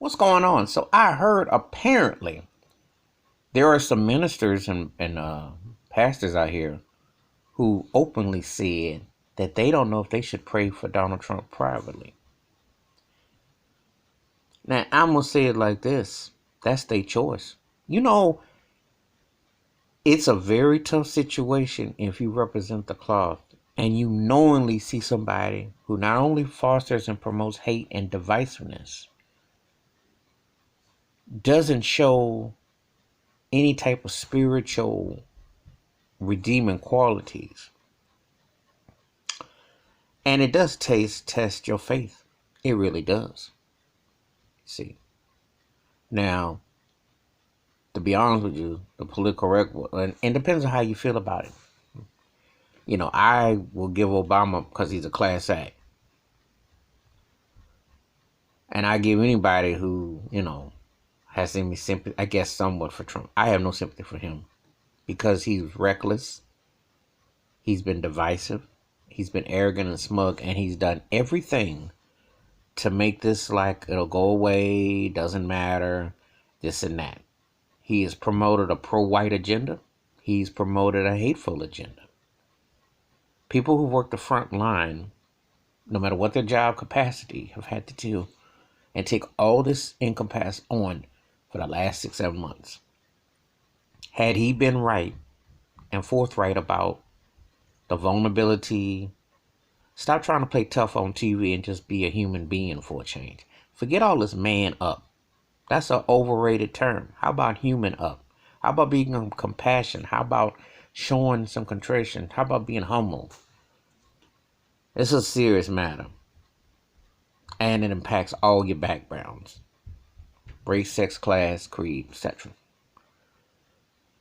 what's going on? So I heard apparently there are some ministers and pastors out here who openly said that they don't know if they should pray for Donald Trump privately. Now, I'm going to say it like this. That's their choice. You know, it's a very tough situation if you represent the cloth and you knowingly see somebody who not only fosters and promotes hate and divisiveness, doesn't show any type of spiritual redeeming qualities. And it does test your faith. It really does. See. Now, to be honest with you, the political record, and it depends on how you feel about it. You know, I will give Obama because he's a class act. And I give anybody who, has any sympathy, I guess somewhat for Trump. I have no sympathy for him because he's reckless. He's been divisive. He's been arrogant and smug. And he's done everything to make this like it'll go away, doesn't matter, this and that. He has promoted a pro-white agenda. He's promoted a hateful agenda. People who work the front line, no matter what their job capacity, have had to do and take all this incompass on for the last 6-7 months. Had he been right and forthright about the vulnerability, stop trying to play tough on TV and just be a human being for a change. Forget all this man up. That's an overrated term. How about human up? How about being compassion? How about showing some contrition? How about being humble? It's a serious matter. And it impacts all your backgrounds. Race, sex, class, creed, etc.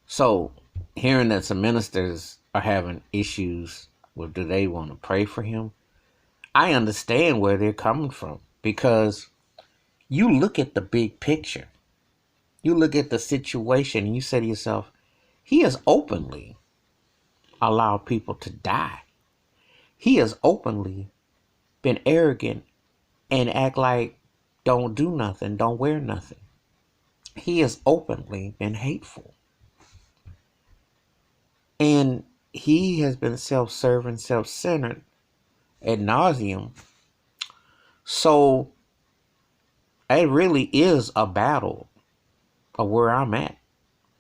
So, hearing that some ministers are having issues with do they want to pray for him, I understand where they're coming from. Because you look at the big picture. You look at the situation and you say to yourself, he has openly allowed people to die. He has openly been arrogant and act like don't do nothing, don't wear nothing. He has openly been hateful. And he has been self-serving, self-centered ad nauseum. So it really is a battle of where I'm at.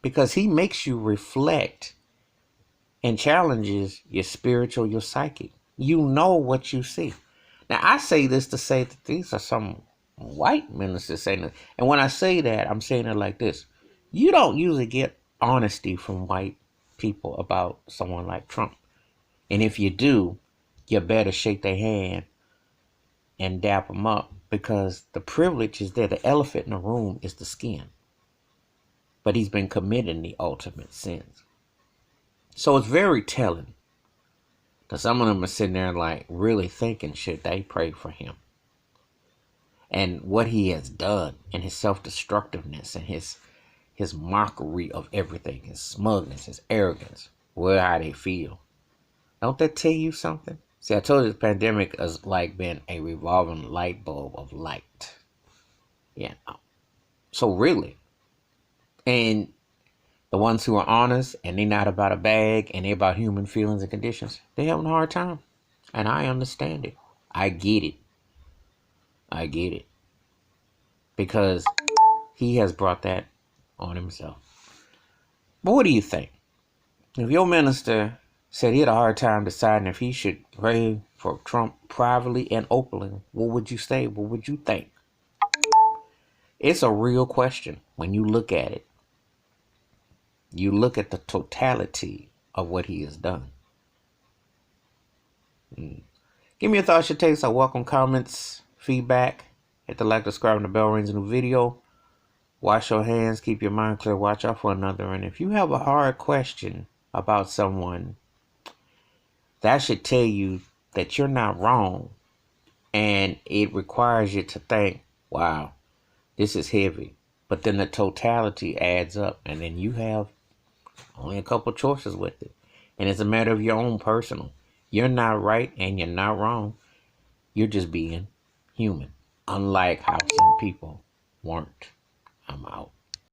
Because he makes you reflect and challenges your spiritual, your psychic. You know what you see. Now, I say this to say that these are some white ministers saying this. And when I say that, I'm saying it like this. You don't usually get honesty from white people about someone like Trump. And if you do, you better shake their hand and dap them up because the privilege is there. The elephant in the room is the skin. But he's been committing the ultimate sins. So it's very telling that some of them are sitting there like really thinking, should they pray for him? And what he has done and his self-destructiveness and his mockery of everything, his smugness, his arrogance, how they feel. Don't that tell you something? See, I told you the pandemic has like been a revolving light bulb of light. Yeah. So really, and the ones who are honest and they're not about a bag and they're about human feelings and conditions, they're having a hard time. And I understand it. I get it. I get it. Because he has brought that on himself. But what do you think? If your minister said he had a hard time deciding if he should pray for Trump privately and openly, what would you say? What would you think? It's a real question when you look at it. You look at the totality of what he has done. Give me your thoughts, your takes. I welcome comments, feedback. Hit the like, subscribe, and the bell rings in the video. Wash your hands, keep your mind clear, watch out for another. And if you have a hard question about someone, that should tell you that you're not wrong. And it requires you to think, wow, this is heavy. But then the totality adds up. And then you have only a couple choices with it. And it's a matter of your own personal. You're not right and you're not wrong. You're just being human. Unlike how some people weren't.